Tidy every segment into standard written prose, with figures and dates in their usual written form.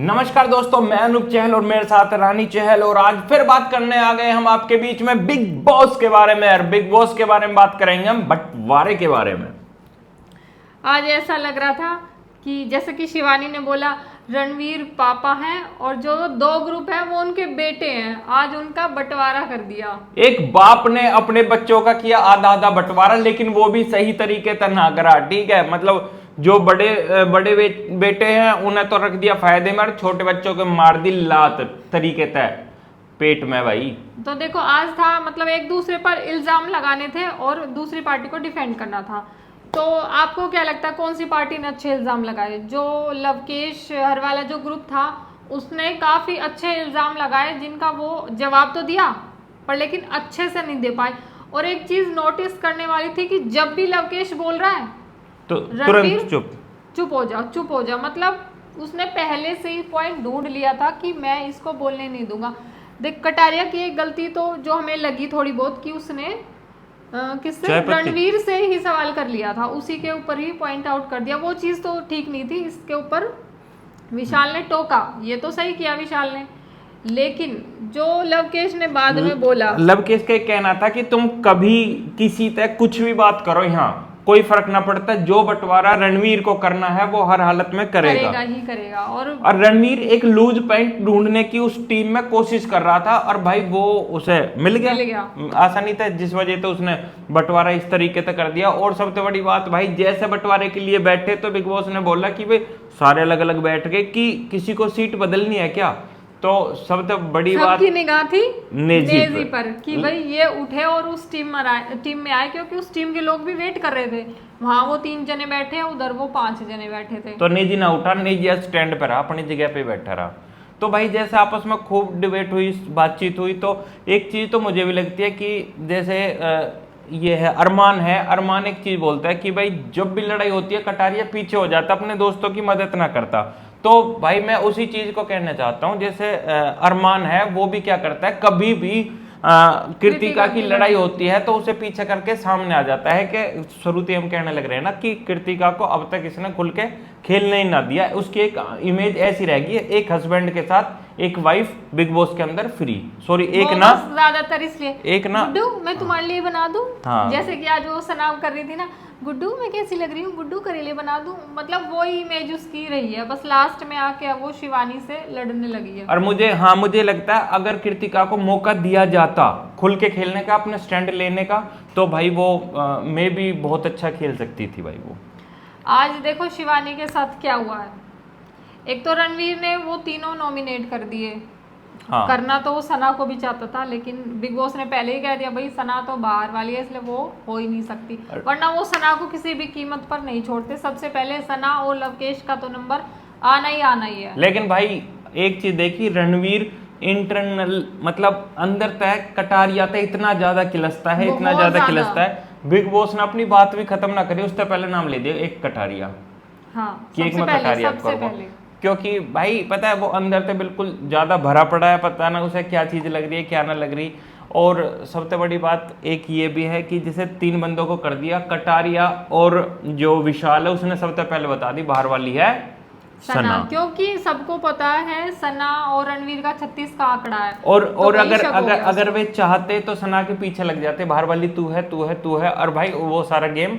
नमस्कार दोस्तों, मैं अनूप चहल और मेरे साथ रानी चहल। और आज फिर बात करने आ गए हम आपके बीच में बिग बॉस के बारे में। और बिग बॉस के बारे में बात करेंगे हम बंटवारे के बारे में। आज ऐसा लग रहा था कि जैसे कि शिवानी ने बोला रणवीर पापा हैं और जो दो ग्रुप है वो उनके बेटे हैं, आज उनका बंटवारा कर दिया। एक बाप ने अपने बच्चों का किया आधा आधा बंटवारा, लेकिन वो भी सही तरीके से ना करा। ठीक है, मतलब जो बड़े बड़े बेटे हैं उन्हें तो रख दिया फायदे में, और छोटे बच्चों को मार दी लात तरीके से पेट में। भाई तो देखो आज था मतलब एक दूसरे पर इल्जाम लगाने थे और दूसरी पार्टी को डिफेंड करना था। तो आपको क्या लगता है कौन सी पार्टी ने अच्छे इल्जाम लगाए? जो लवकेश हर वाला जो ग्रुप था उसने काफी अच्छे इल्जाम लगाए जिनका वो जवाब तो दिया पर लेकिन अच्छे से नहीं दे पाए। और एक चीज नोटिस करने वाली थी कि जब भी लवकेश बोल रहा है तो तुरंत चुप हो जा। मतलब उसने पहले से ही पॉइंट ढूंढ लिया था कि मैं इसको बोलने नहीं दूंगा। देख कटारिया की एक गलती तो जो हमें लगी थोड़ी बहुत कि उसने किससे रणवीर से ही सवाल कर लिया था, उसी के ऊपर ही पॉइंट आउट कर दिया। वो चीज तो ठीक नहीं थी। इसके ऊपर विशाल ने टोका, ये तो सही किया विशाल ने, लेकिन जो लवकेश ने बाद में बोला, लवकेश का कहना था कि तुम कभी किसी तक कुछ भी बात करो, यहाँ कोई फर्क ना पड़ता, जो बंटवारा रणवीर को करना है वो हर हालत में करेगा ही करेगा। और रणवीर एक लूज पॉइंट ढूंढने की उस टीम में कोशिश कर रहा था, और भाई वो उसे मिल गया आसानी से, जिस वजह से उसने बंटवारा इस तरीके से कर दिया। और सबसे बड़ी बात भाई, जैसे बंटवारे के लिए बैठे तो बिग बॉस ने बोला कि भाई सारे अलग अलग बैठ गए कि किसी को सीट बदलनी है क्या। तो सबसे बड़ी बात की निगाह थी नेजी पर कि भाई ये उठे और उस टीम में आए, क्योंकि उस टीम के लोग भी वेट कर रहे थे। वहां वो 3 जने बैठे, उधर वो 5 जने बैठे थे। तो नेजी ना उठा, नेजी स्टैंड पर रहा, अपनी जगह पे बैठा रहा। तो भाई जैसे आपस में खूब डिबेट हुई, बातचीत हुई, तो एक चीज तो मुझे भी लगती है कि जैसे ये है अरमान एक चीज बोलता है कि भाई जब भी लड़ाई होती है कटारिया पीछे हो जाता, अपने दोस्तों की मदद ना करता। तो भाई मैं उसी चीज को कहना चाहता हूं, जैसे अरमान है वो भी क्या करता है, कभी भी कृतिका की लड़ाई होती है तो उसे पीछे करके सामने आ जाता है। कि शुरुआती हम कहने लग रहे हैं ना कि कृतिका को अब तक इसने खुल के खेलने ही ना दिया। उसकी एक इमेज ऐसी रहेगी, एक हस्बैंड के साथ एक वाइफ बिग बॉस के अंदर फ्री, सॉरी एक ना ज्यादातर इसलिए एक ना गुड्डू मैं तुम्हारे लिए बना दूं। हाँ। जैसे कि आज वो सनाव कर रही थी ना, गुड्डू मैं कैसी लग रही हूँ, गुड्डू करेले बना दूं, मतलब वो इमेज उसकी रही है। बस लास्ट में आके वो शिवानी से लड़ने लगी है। और मुझे लगता है अगर कृतिका को मौका दिया जाता खुल के खेलने का, अपने स्टैंड लेने का, तो भाई वो मैं भी बहुत अच्छा खेल सकती थी भाई वो। आज देखो शिवानी के साथ क्या हुआ है। एक तो रणवीर ने वो तीनों नॉमिनेट कर दिए। हाँ। करना तो वो सना को भी चाहता था, लेकिन बिग बॉस ने पहले ही कह दिया भाई सना तो बाहर वाली है, इसलिए वो हो ही नहीं सकती। वरना वो सना को किसी भी कीमत पर नहीं छोड़ते। सबसे पहले सना और लवकेश का तो नंबर आना ही है। लेकिन भाई एक चीज देखी, रणवीर इंटरनल मतलब अंदर तक कटारिया था, इतना ज्यादा खिलसता है, इतना ज्यादा खिलसता है। बिग बॉस ने अपनी बात भी खत्म ना करी, उससे पहले नाम ले दिया एक कटारिया। हाँ, कि एक में कटारिया करो, क्योंकि भाई पता है वो अंदर से बिल्कुल ज्यादा भरा पड़ा है, पता ना उसे क्या चीज लग रही है क्या ना लग रही। और सबसे बड़ी बात एक ये भी है कि जैसे 3 बंदों को कर दिया, कटारिया और जो विशाल है उसने सबसे पहले बता दी बाहर वाली है सना, क्योंकि सबको पता है सना और रणवीर का 36 का आंकड़ा है। और अगर वे चाहते तो सना के पीछे लग जाते, बाहर वाली तू है, और भाई वो सारा गेम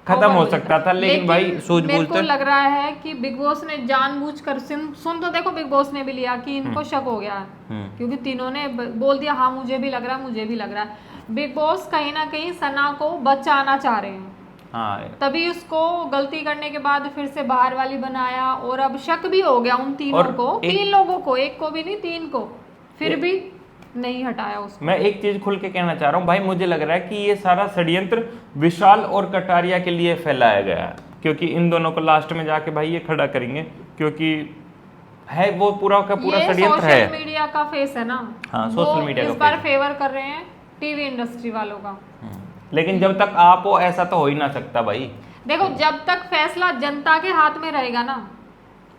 खत्म हो सकता था। लेकिन भाई मेरे को लग रहा है कि बिग बॉस ने जानबूझकर सुन तो देखो बिग बॉस ने भी लिया कि इनको शक हो गया है, क्योंकि तीनों ने बोल दिया हाँ मुझे भी लग रहा है। बिग बॉस कहीं ना कहीं सना को बचाना चाह रहे हैं। हाँ। तभी उसको गलती करने के बाद फिर से बाहर वाली बनाया, और अब शक भी हो गया उन तीनों को, 3 लोगों को, एक को भी नहीं 3 को, फिर भी नहीं हटाया उसको। मैं एक चीज खुल के कहना चाह रहा हूँ भाई, मुझे लग रहा है कि ये सारा षड्यंत्र विशाल और कटारिया के लिए फैलाया गया है, क्योंकि इन दोनों को लास्ट में जाके भाई ये खड़ा करेंगे, क्योंकि है वो पूरा का पूरा षड्यंत्र है। सोशल मीडिया का फेस है ना। हाँ, सोशल मीडिया इस बार फेवर कर रहे हैं टीवी इंडस्ट्री वालों का। लेकिन जब तक आप हो ऐसा तो हो ही ना सकता भाई। देखो जब तक फैसला जनता के हाथ में रहेगा ना,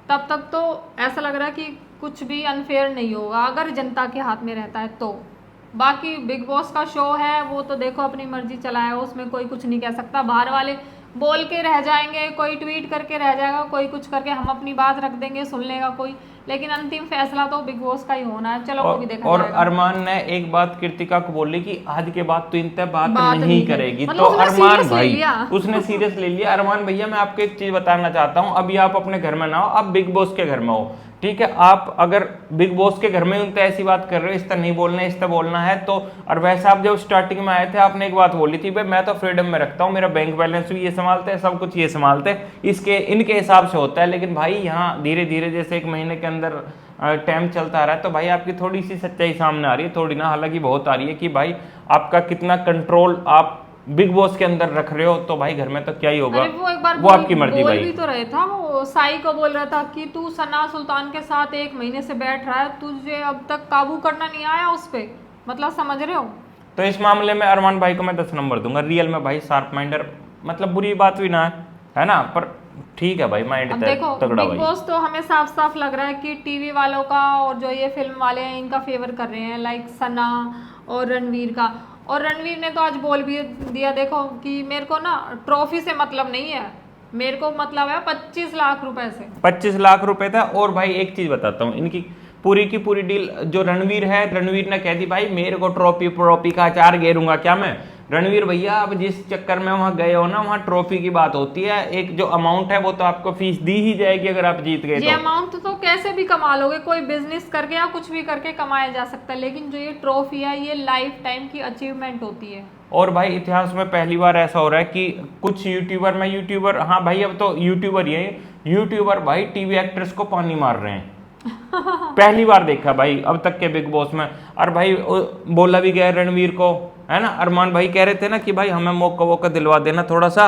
तब तक तो ऐसा लग रहा है कि कुछ भी अनफेयर नहीं होगा अगर जनता के हाथ में रहता है तो। बाकी बिग बॉस का शो है, वो तो देखो अपनी मर्जी चलाया, उसमें कोई कुछ नहीं कह सकता। बाहर वाले बोल के रह जाएंगे, कोई ट्वीट करके रह जाएगा, कोई कुछ करके, हम अपनी बात रख देंगे, सुन लेगा कोई, लेकिन अंतिम फैसला तो बिग बॉस का ही होना है। चलो वो भी देखा और जाएगा। अरमान ने एक बात कृतिका को बोली कि आज के बाद तो इनसे बात बात नहीं नहीं करेगी। मतलब तो उसने अरमान serious ले भाई लिया। उसने सीरियस ले लिया। अरमान भैया मैं आपको एक चीज बताना चाहता हूँ, अभी आप अपने घर में ना हो, आप बिग बॉस के घर में हो, ठीक है। आप अगर बिग बॉस के घर में उनसे ऐसी बात कर रहे हो, इस तरह नहीं बोलना है, इस तरह बोलना है तो। और वैसे आप जब स्टार्टिंग में आए थे आपने एक बात बोली थी, भाई मैं तो फ्रीडम में रखता हूँ, मेरा बैंक बैलेंस भी ये संभालते हैं, सब कुछ ये संभालते हैं, इसके इनके हिसाब से होता है। लेकिन भाई यहाँ धीरे धीरे जैसे 1 महीने के अंदर टाइम चलता आ रहा है तो भाई आपकी थोड़ी सी सच्चाई सामने आ रही है, थोड़ी ना, हालांकि बहुत आ रही है कि भाई आपका कितना कंट्रोल आप बिग बॉस के अंदर रख रहे हो। तो भाई घर में तो क्या ही होगा, अरे वो एक बार वो आपकी मर्जी बोल भाई। भी तो रहे था, वो साई को बोल रहा था कि तू सना सुल्तान के साथ 1 महीने से बैठ रहा है, तुझे अब तक काबू करना नहीं आया उस पे, मतलब समझ रहे हो। तो इस मामले में अरमान भाई को मैं 10 नंबर दूंगा, रियल में भाई शार्प माइंडर, मतलब बुरी बात भी ना है ना, पर ठीक है भाई, माइंड अब देखो तगड़ा बिग भाई। बॉस तो हमें साफ साफ लग रहा है कि टीवी वालों का और जो ये फिल्म वाले हैं इनका फेवर कर रहे हैं, लाइक सना और रणवीर का। और रणवीर ने तो आज बोल भी दिया, देखो कि मेरे को ना ट्रॉफी से मतलब नहीं है, मेरे को मतलब है 25 लाख रुपए से। 25 लाख रुपए था। और भाई एक चीज बताता हूँ, इनकी पूरी की पूरी डील जो रणवीर है, रणवीर ने कह दी भाई मेरे को ट्रॉफी का अचार घेरूंगा क्या मैं। रणवीर भैया आप जिस चक्कर में वहां गए हो ना, वहां ट्रॉफी की बात होती है, एक जो अमाउंट है वो तो आपको फीस दी ही जाएगी अगर आप जीत गए ये तो। अमाउंट तो कैसे भी कमा लोगे, कोई बिजनेस करके या कुछ भी करके कमाया जा सकता है, लेकिन जो ये ट्रॉफी है ये लाइफ टाइम की अचीवमेंट होती है। और भाई इतिहास में पहली बार ऐसा हो रहा है कि कुछ यूट्यूबर, हाँ भाई अब तो यूट्यूबर ही है, यूट्यूबर भाई टीवी एक्ट्रेस को पानी मार रहे हैं। पहली बार देखा भाई अब तक के बिग बॉस में। और भाई बोला भी गया रणवीर को, है ना, अरमान भाई कह रहे थे ना कि भाई हमें मौका वोका दिलवा देना थोड़ा सा,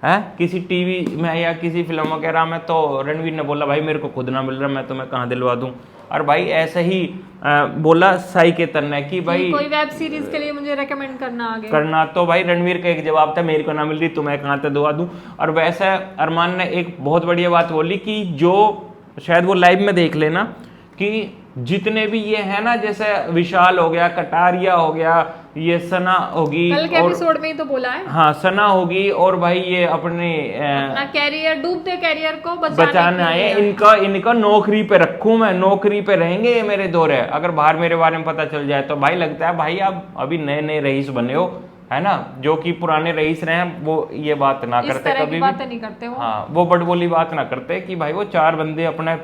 है किसी टीवी में या किसी फिल्म वगैरह में। तो रणवीर ने बोला भाई मेरे को खुद ना मिल रहा, मैं तुम्हें कहाँ दिलवा दूं। और भाई ऐसे ही बोला साई के तन्ने कि भाई कोई वेब सीरीज के लिए मुझे रेकमेंड करना आगे करना। तो भाई रणवीर का एक जवाब था मेरे को ना मिल रही तो मैं कहाँ से दुआ दूं। और वैसे अरमान ने एक बहुत बढ़िया बात बोली कि जो शायद वो लाइव में देख लेना कि जितने भी ये है ना, जैसे विशाल हो गया, कटारिया हो गया, ये सना होगी, कल के एपिसोड में ही तो बोला है, हाँ सना होगी, और भाई ये अपने अपना कैरियर, डूबते कैरियर को बचाने आए, इनका नौकरी पे रखूं मैं, नौकरी पे रहेंगे ये मेरे दौरे। अगर बाहर मेरे बारे में पता चल जाए तो भाई लगता है भाई आप अभी नए नए रईस बने हो, है ना, जो कि पुराने रईस रहे हैं वो ये बात ना करते कभी भी, बातें नहीं करते वो। हाँ वो बड़बोली बात ना करते कि भाई वो 4 बंदे अपने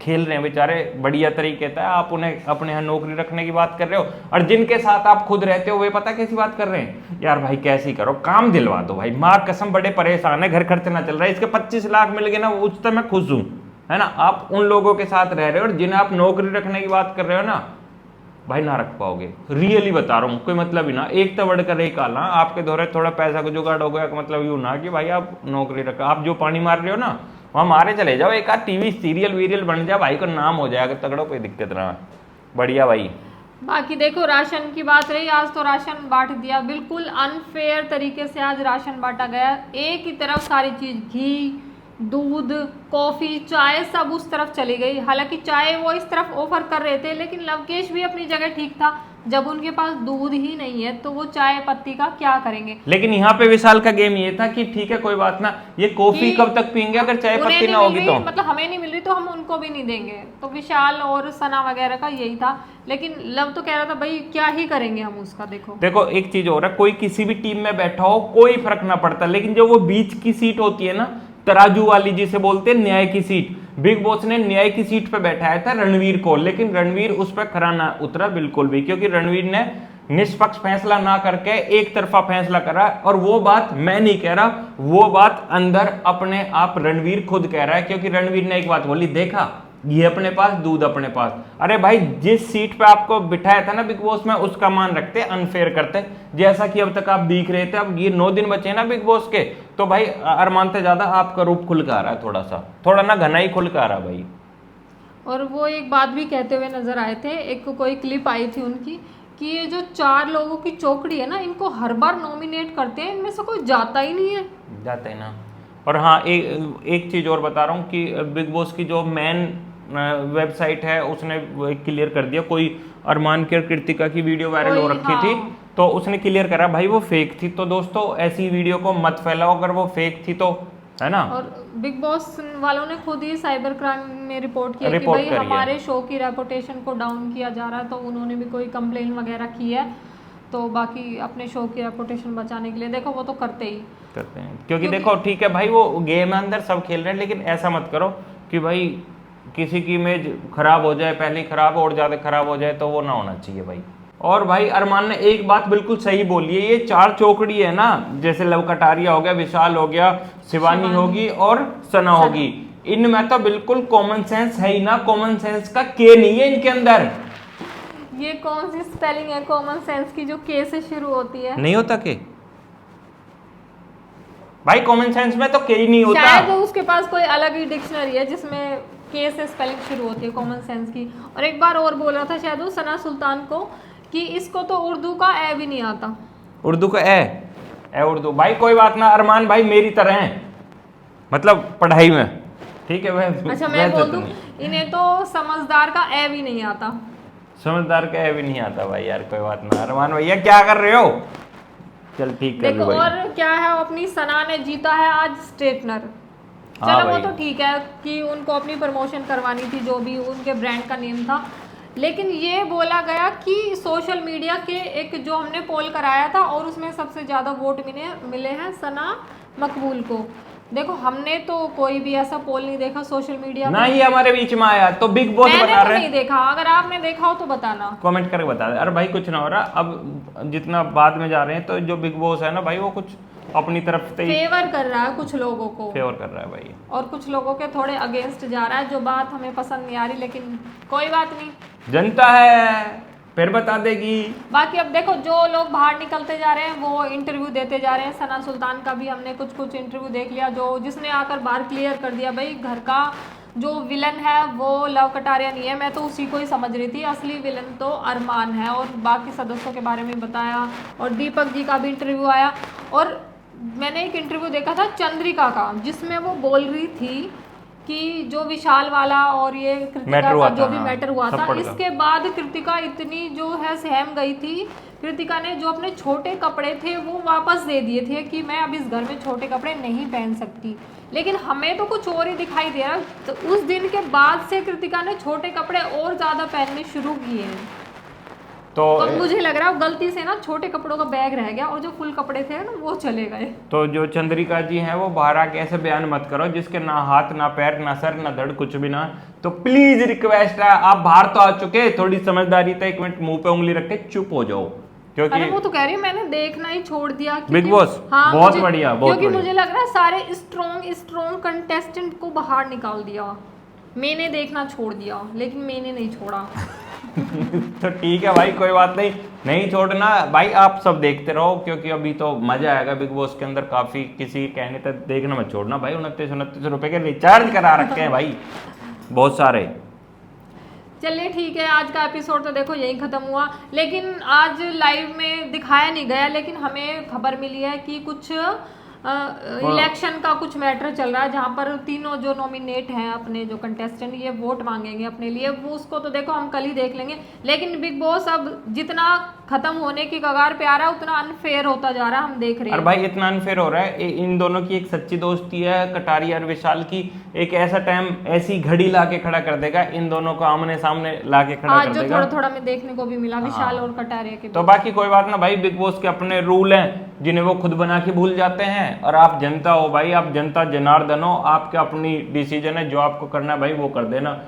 खेल रहे हैं बेचारे बढ़िया तरीके से, आप उन्हें अपने यहाँ नौकरी रखने की बात कर रहे हो। और जिनके साथ आप खुद रहते हो वे पता कैसी बात कर रहे हैं, यार भाई कैसी करो काम दिलवा दो भाई, माँ कसम बड़े परेशान है, घर खर्च ना चल रहा है, इसके 25 लाख मिल गए ना उस तक मैं खुश हूँ, है ना। आप उन लोगों के साथ रह रहे हो और जिन्हें आप नौकरी रखने की बात कर रहे हो ना भाई ना रख पाओगे, रियली बता रहा हूँ, कोई मतलब ही ना, एक तो बढ़कर एक आला आपके दौरे थोड़ा पैसा को जुगाड़ हो गया, मतलब यूं ना कि भाई आप नौकरी रखा, आप जो पानी मार रहे हो ना वहाँ मारे चले जाओ, एक आध टीवी सीरियल वीरियल बन जाए भाई को नाम हो जाएगा तगड़ो, कोई दिक्कत ना, बढ़िया भाई। बाकी देखो राशन की बात रही, आज तो राशन बांट दिया, बिल्कुल अनफेयर तरीके से आज राशन बांटा गया, एक ही तरफ सारी चीज, घी, दूध, कॉफी, चाय सब उस तरफ चली गई। हालांकि चाय वो इस तरफ ऑफर कर रहे थे, लेकिन लवकेश भी अपनी जगह ठीक था, जब उनके पास दूध ही नहीं है तो वो चाय पत्ती का क्या करेंगे। लेकिन यहाँ पे विशाल का गेम ये था कि ठीक है कोई बात ना, ये कॉफी कब तक पीएंगे अगर चाय पत्ती ना होगी तो, मतलब हमें नहीं मिल रही तो हम उनको भी नहीं देंगे, तो विशाल और सना वगैरह का यही था। लेकिन लव तो कह रहा था भाई क्या ही करेंगे हम उसका। देखो एक चीज और है, कोई किसी भी टीम में बैठा हो कोई फर्क ना पड़ता, लेकिन जो वो बीच की सीट होती है ना, तराजू वाली जिसे बोलते हैं, न्याय की सीट, बिग बॉस ने न्याय की सीट पे बैठाया था रणवीर को, लेकिन रणवीर उस पर खरा ना उतरा बिल्कुल भी, क्योंकि रणवीर ने निष्पक्ष फैसला ना करके एक तरफा फैसला करा। और वो बात मैं नहीं कह रहा, वो बात अंदर अपने आप रणवीर खुद कह रहा है, क्योंकि रणवीर ने एक बात बोली, देखा ये अपने पास दूध अपने पास, अरे भाई जिस सीट पे आपको बिठाया था ना बिग बॉस में उसका मान रखते, अनफेयर करते, जैसा कि अब तक आप दिख रहे थे। अब ये 9 दिन बचे ना बिग बॉस के, तो भाई अरमान से ज्यादा आपका रूप खुल के आ रहा है, थोड़ा ना घना ही खुल के आ रहा है भाई। और वो एक बात भी कहते हुए नजर आए थे, एक कोई क्लिप आई थी उनकी कि ये जो 4 लोगों की चौकड़ी है ना, इनको हर बार नॉमिनेट करते हैं, इनमें से कोई जाता ही नहीं है, जाता ही ना। और हाँ एक चीज और बता रहा हूँ कि बिग बॉस की जो मेन वेबसाइट है उसने क्लियर कर दिया, कोई अरमान की और कृतिका की वीडियो वायरल हो रखी थी तो उसने क्लियर करा भाई वो फेक थी। तो दोस्तों ऐसी वीडियो को मत फैलाओ, अगर वो फेक थी तो है ना। और बिग बॉस वालों ने खुद ही साइबर क्राइम में रिपोर्ट किया कि रिपोर्ट भाई करी है। हमारे शो की रेपुटेशन को डाउन किया जा रहा है, तो उन्होंने भी कोई कंप्लेन वगैरह की है। तो बाकी अपने शो की रेपुटेशन बचाने के लिए देखो वो तो करते ही करते हैं, क्योंकि देखो ठीक है भाई, वो गेम है, अंदर सब खेल रहे हैं, लेकिन ऐसा मत करो कि भाई किसी की इमेज खराब हो जाए, पहले ही खराब और ज्यादा खराब हो जाए, तो वो ना होना चाहिए भाई। और भाई अरमान ने एक बात बिल्कुल सही बोली है, ये 4 चौकड़ी है ना, जैसे लव कटारिया हो गया, विशाल हो गया, शिवानी होगी और सना होगी, इनमें तो बिल्कुल कॉमन सेंस है ही ना, कॉमन सेंस का के नहीं है इनके अंदर। ये कौन सी स्पेलिंग है कॉमन सेंस की जो के से शुरू होती है? नहीं होता के भाई, कॉमन सेंस में तो के ही नहीं होता। शायद उसके पास कोई अलग ही डिक्शनरी है जिसमें के से स्पेलिंग शुरू होती है कॉमन सेंस की। और एक बार और बोला था शायद वो सना सुल्तान को कि इसको तो उर्दू का ए भी नहीं आता। उर्दू का ए उर्दू भाई, कोई बात ना अरमान भाई, मेरी तरह है मतलब पढ़ाई में, ठीक है वह। अच्छा मैं बोल दूं, इन्हें तो समझदार का ए भी नहीं आता। समझदार का ए भी नहीं आता भाई यार, कोई बात ना। अरमान भैया क्या कर रहे हो? चल ठीक है देखो भाई। और क्या है, अपनी सना ने जीता है आज स्ट्रेटनर। हाँ चलो वो भाई। तो ठीक है कि उनको अपनी प्रमोशन करवानी थी, जो भी उनके ब्रांड का नेम था। लेकिन ये बोला गया कि सोशल मीडिया के एक जो हमने पोल कराया था और उसमें सबसे ज़्यादा वोट मिले हैं सना मकबूल को। देखो हमने तो कोई भी ऐसा पोल नहीं देखा सोशल मीडिया ना ये हमारे बीच में आया तो बिग बॉस मैंने बना तो रहे नहीं देखा, अगर आपने देखा हो तो बताना, कमेंट करके बता दे। अरे भाई कुछ ना हो रहा, अब जितना बाद में जा रहे हैं, तो जो बिग बॉस है ना भाई, वो कुछ अपनी तरफ से ही फेवर कर रहा है कुछ लोगों को फेवर कर रहा है भाई, और कुछ लोगों के थोड़े अगेंस्ट जा रहा है, जो बात हमें पसंद नहीं आ रही। लेकिन कोई बात नहीं, जनता है फिर बता देगी। बाकी अब देखो जो लोग बाहर निकलते जा रहे हैं वो इंटरव्यू देते जा रहे हैं। सना सुल्तान का भी हमने कुछ इंटरव्यू देख लिया, जो जिसने आकर बाहर क्लियर कर दिया भाई घर का जो विलन है वो लव कटारिया नहीं है। मैं तो उसी को ही समझ रही थी, असली विलन तो अरमान है। और बाकी सदस्यों के बारे में बताया, और दीपक जी का भी इंटरव्यू आया। और मैंने एक इंटरव्यू देखा था चंद्रिका का, जिसमें वो बोल रही थी कि जो विशाल वाला और ये कृतिका का जो भी मैटर हुआ था, इसके बाद कृतिका इतनी जो है सहम गई थी। कृतिका ने जो अपने छोटे कपड़े थे वो वापस दे दिए थे कि मैं अब इस घर में छोटे कपड़े नहीं पहन सकती। लेकिन हमें तो कुछ और ही दिखाई दे रहा। तो उस दिन के बाद से कृतिका ने छोटे कपड़े और ज़्यादा पहनने शुरू किए हैं। तो मुझे लग रहा है गलती से ना छोटे कपड़ों का बैग रह गया और जो फुल कपड़े थे ना वो चले गए। तो जो चंद्रिका जी हैं वो बाहर आके ऐसे बयान मत करो जिसके ना हाथ ना पैर ना सर ना धड़ कुछ भी ना। तो प्लीज रिक्वेस्ट है, आप बाहर तो आ चुके, थोड़ी समझदारी तो 1 मिनट मुंह पे उंगली रख के चुप हो जाओ। क्योंकि अरे वो तो कह रही है मैंने देखना ही छोड़ दिया बिग बॉस। हाँ, बहुत बढ़िया, बहुत क्योंकि बढ़िया। मुझे लग रहा है सारे स्ट्रॉन्ग कंटेस्टेंट को बाहर निकाल दिया। मैंने देखना छोड़ दिया, लेकिन मैंने नहीं छोड़ा। तो ठीक है भाई, कोई बात नहीं छोड़ना भाई, आप सब देखते रहो, क्योंकि अभी तो मजा आएगा बिग बॉस के अंदर काफी। किसी कहने तक देखना मत छोड़ना भाई। 29 रुपए के रिचार्ज करा रखे हैं भाई बहुत सारे। चलिए ठीक है, आज का एपिसोड तो देखो यही खत्म हुआ। लेकिन आज लाइव में दिखाया नहीं गया, लेकिन हमें खबर मिली है कि कुछ इलेक्शन का कुछ मैटर चल रहा है, जहाँ पर तीनों जो नॉमिनेट हैं अपने जो कंटेस्टेंट, ये वोट मांगेंगे अपने लिए। वो उसको तो देखो हम कल ही देख लेंगे। लेकिन बिग बॉस अब जितना खत्म होने की कगार पे आ रहा है उतना अनफेयर होता जा रहा है, हम देख रहे हैं। और भाई इतना अनफेयर हो रहा है, इन दोनों की एक सच्ची दोस्ती है कटारिया और विशाल की। एक ऐसा टाइम ऐसी घड़ी ला के खड़ा कर देगा, इन दोनों को आमने सामने ला के खड़ा कर जो देगा। थोड़ा थोड़ा में देखने को भी मिला विशाल और कटारिया के। तो बाकी कोई बात ना भाई, बिग बॉस के अपने रूल हैं जिन्हें वो खुद बना के भूल जाते हैं। और आप जनता हो भाई, आप जनता जनार्दन हो, आपके अपनी डिसीजन है, जो आपको करना है भाई वो कर देना।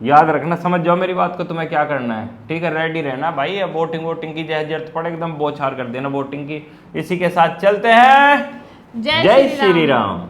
याद रखना, समझ जाओ मेरी बात को, तुम्हें क्या करना है, ठीक है। रेडी रहना भाई, अब वोटिंग की जरूरत पड़े एकदम बौछार कर देना वोटिंग की। इसी के साथ चलते हैं। जय श्री राम।